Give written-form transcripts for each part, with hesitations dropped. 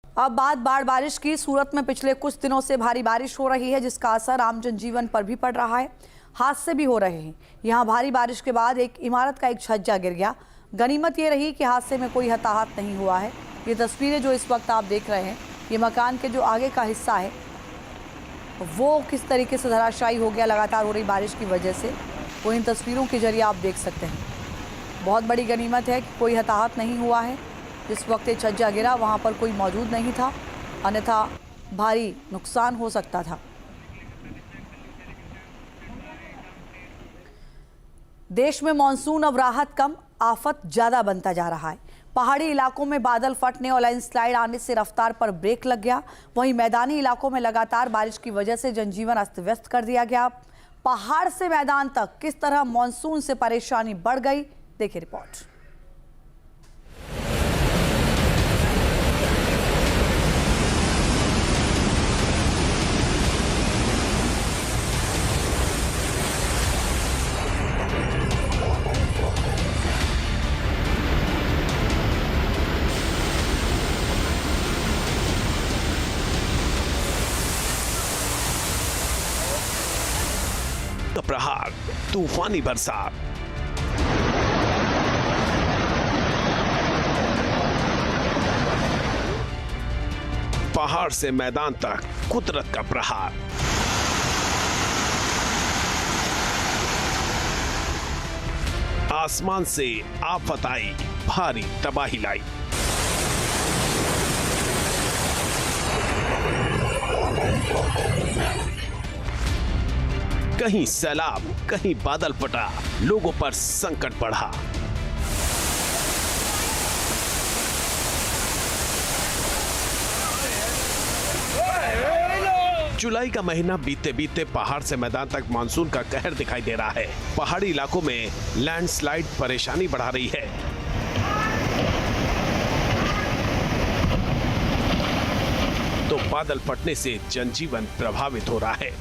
अब बात बाढ़ बारिश की। सूरत में पिछले कुछ दिनों से भारी बारिश हो रही है, जिसका असर आम जनजीवन पर भी पड़ रहा है। हादसे भी हो रहे हैं। यहाँ भारी बारिश के बाद एक इमारत का एक छज्जा गिर गया। गनीमत ये रही कि हादसे में कोई हताहत नहीं हुआ है। ये तस्वीरें जो इस वक्त आप देख रहे हैं, ये मकान के जो आगे का हिस्सा है वो किस तरीके से धराशायी हो गया लगातार हो रही बारिश की वजह से, वो इन तस्वीरों के जरिए आप देख सकते हैं। बहुत बड़ी गनीमत है कि कोई हताहत नहीं हुआ है। जिस वक्त ये छज्जा गिरा वहाँ पर कोई मौजूद नहीं था, अन्यथा भारी नुकसान हो सकता था। देश में मानसून अब राहत कम, आफत ज़्यादा बनता जा रहा है। पहाड़ी इलाकों में बादल फटने और लैंडस्लाइड आने से रफ्तार पर ब्रेक लग गया। वहीं मैदानी इलाकों में लगातार बारिश की वजह से जनजीवन अस्त व्यस्त कर दिया गया। पहाड़ से मैदान तक किस तरह मानसून से परेशानी बढ़ गई, देखिए रिपोर्ट। प्रहार, तूफानी बरसात, पहाड़ से मैदान तक कुदरत का प्रहार। आसमान से आफत आई, भारी तबाही लाई। कहीं सैलाब, कहीं बादल फटा, लोगों पर संकट बढ़ा। जुलाई का महीना बीते बीते पहाड़ से मैदान तक मानसून का कहर दिखाई दे रहा है। पहाड़ी इलाकों में लैंडस्लाइड परेशानी बढ़ा रही है। तो बादल फटने से जनजीवन प्रभावित हो रहा है।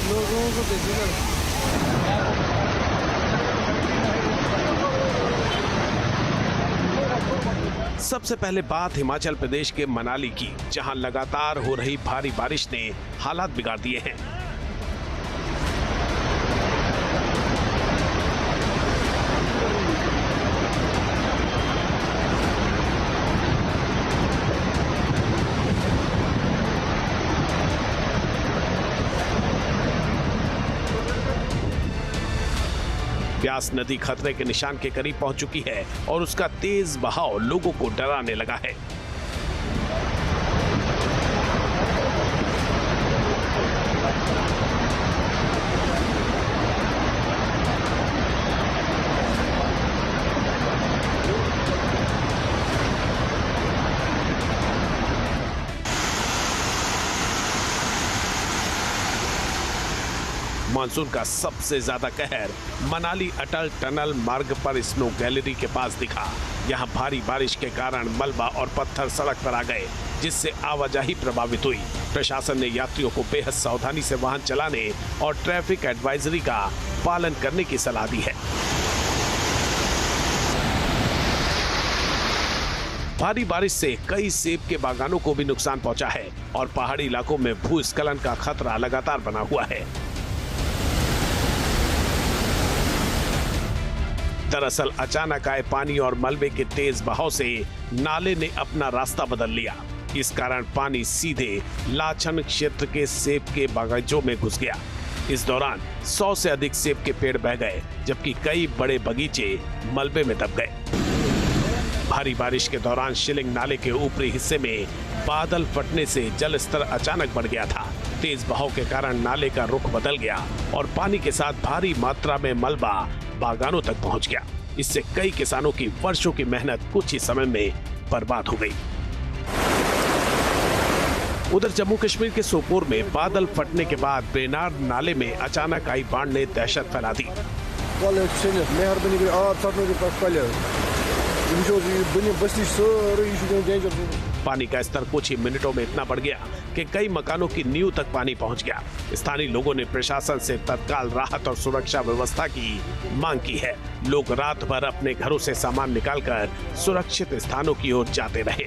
लोगों को सबसे पहले बात हिमाचल प्रदेश के मनाली की, जहां लगातार हो रही भारी बारिश ने हालात बिगाड़ दिए हैं। ब्यास नदी खतरे के निशान के करीब पहुंच चुकी है और उसका तेज बहाव लोगों को डराने लगा है। मानसून का सबसे ज्यादा कहर मनाली अटल टनल मार्ग पर स्नो गैलरी के पास दिखा। यहां भारी बारिश के कारण मलबा और पत्थर सड़क पर आ गए, जिससे आवाजाही प्रभावित हुई। प्रशासन ने यात्रियों को बेहद सावधानी से वाहन चलाने और ट्रैफिक एडवाइजरी का पालन करने की सलाह दी है। भारी बारिश से कई सेब के बागानों को भी नुकसान पहुंचा है और पहाड़ी इलाकों में भूस्खलन का खतरा लगातार बना हुआ है। दरअसल अचानक आए पानी और मलबे के तेज बहाव से नाले ने अपना रास्ता बदल लिया। इस कारण पानी सीधे लाचन क्षेत्र के सेब के बागीचों में घुस गया। इस दौरान 100 से अधिक सेब के पेड़ बह गए, जबकि कई बड़े बगीचे मलबे में दब गए। भारी बारिश के दौरान शिलिंग नाले के ऊपरी हिस्से में बादल फटने से जल स्तर अचानक बढ़ गया था। तेज बहाव के कारण नाले का रुख बदल गया और पानी के साथ भारी मात्रा में मलबा बागानों तक पहुंच गया। इससे कई किसानों की वर्षों की मेहनत कुछ ही समय में बर्बाद हो गई। उधर जम्मू कश्मीर के सोपोर में बादल फटने के बाद बेनार नाले में अचानक आई बाढ़ ने दहशत फैला दी। पानी का स्तर कुछ ही मिनटों में इतना बढ़ गया कि कई मकानों की नींव तक पानी पहुंच गया। स्थानीय लोगों ने प्रशासन से तत्काल राहत और सुरक्षा व्यवस्था की मांग की है। लोग रात भर अपने घरों से सामान निकालकर सुरक्षित स्थानों की ओर जाते रहे।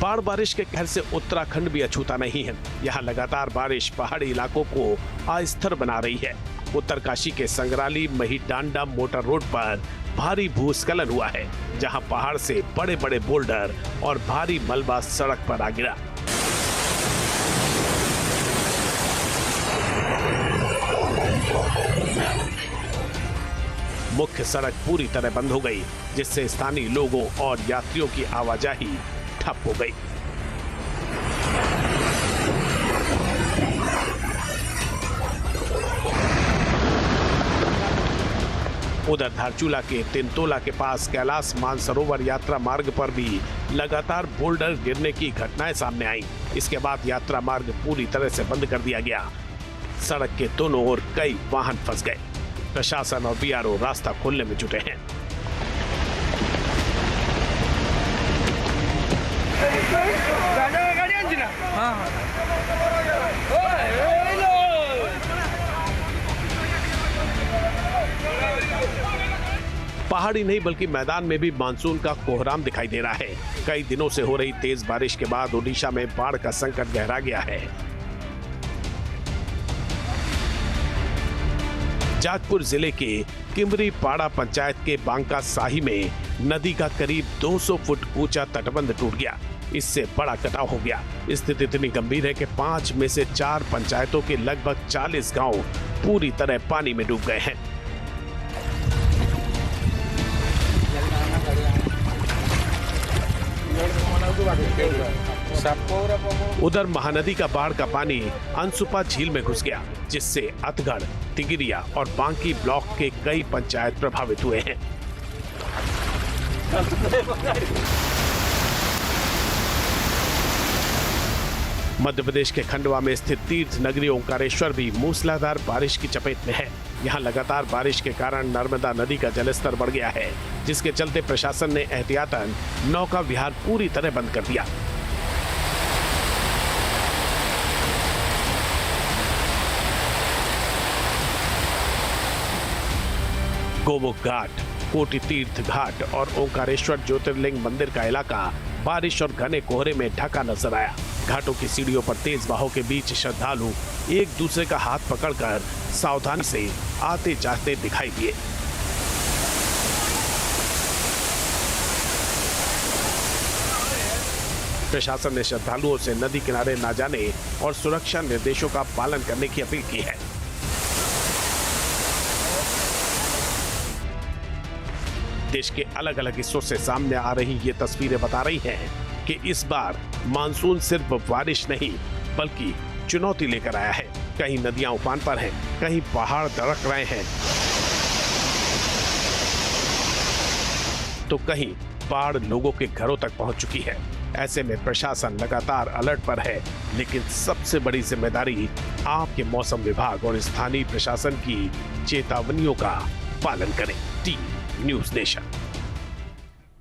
बाढ़ बारिश के कहर से उत्तराखंड भी अछूता नहीं है। यहाँ लगातार बारिश पहाड़ी इलाकों को अस्थिर बना रही है। उत्तरकाशी के संगराली महिडांडा मोटर रोड पर भारी भूस्खलन हुआ है, जहां पहाड़ से बड़े बड़े बोल्डर और भारी मलबा सड़क पर आ गिरा। मुख्य सड़क पूरी तरह बंद हो गई, जिससे स्थानीय लोगों और यात्रियों की आवाजाही ठप हो गई। उधर धारचूला के तिनतोला के पास कैलाश मानसरोवर यात्रा मार्ग पर भी लगातार बोल्डर गिरने की घटनाएं सामने आई। इसके बाद यात्रा मार्ग पूरी तरह से बंद कर दिया गया। सड़क के दोनों ओर कई वाहन फंस गए। प्रशासन और बीआरओ रास्ता खोलने में जुटे हैं। पहाड़ी नहीं बल्कि मैदान में भी मानसून का कोहराम दिखाई दे रहा है। कई दिनों से हो रही तेज बारिश के बाद ओडिशा में बाढ़ का संकट गहरा गया है। जाजपुर जिले के किमरी पाड़ा पंचायत के बांका साही में नदी का करीब 200 फुट ऊंचा तटबंध टूट गया। इससे बड़ा कटाव हो गया। स्थिति इतनी गंभीर है कि 5 में से 4 पंचायतों के लगभग 40 गांव पूरी तरह पानी में डूब गए हैं। उधर महानदी का बाढ़ का पानी अनसुपा झील में घुस गया, जिससे अतगढ़, तिगिरिया और बांकी ब्लॉक के कई पंचायत प्रभावित हुए हैं। मध्य प्रदेश के खंडवा में स्थित तीर्थ नगरी ओंकारेश्वर भी मूसलाधार बारिश की चपेट में है। यहाँ लगातार बारिश के कारण नर्मदा नदी का जलस्तर बढ़ गया है, जिसके चलते प्रशासन ने एहतियातन नौका विहार पूरी तरह बंद कर दिया। गोमुख घाट, कोटि तीर्थ घाट और ओंकारेश्वर ज्योतिर्लिंग मंदिर का इलाका बारिश और घने कोहरे में ढका नजर आया। घाटों की सीढ़ियों पर तेज बहाव के बीच श्रद्धालु एक दूसरे का हाथ पकड़कर सावधानी से आते जाते दिखाई दिए। प्रशासन ने श्रद्धालुओं से नदी किनारे न जाने और सुरक्षा निर्देशों का पालन करने की अपील की है। देश के अलग अलग हिस्सों से सामने आ रही ये तस्वीरें बता रही हैं कि इस बार मानसून सिर्फ बारिश नहीं बल्कि चुनौती लेकर आया है। कहीं नदियां उफान पर हैं, कहीं पहाड़ दरक रहे हैं, तो कहीं बाढ़ लोगों के घरों तक पहुंच चुकी है। ऐसे में प्रशासन लगातार अलर्ट पर है, लेकिन सबसे बड़ी जिम्मेदारी आपके मौसम विभाग और स्थानीय प्रशासन की चेतावनियों का पालन करें। TV news nation.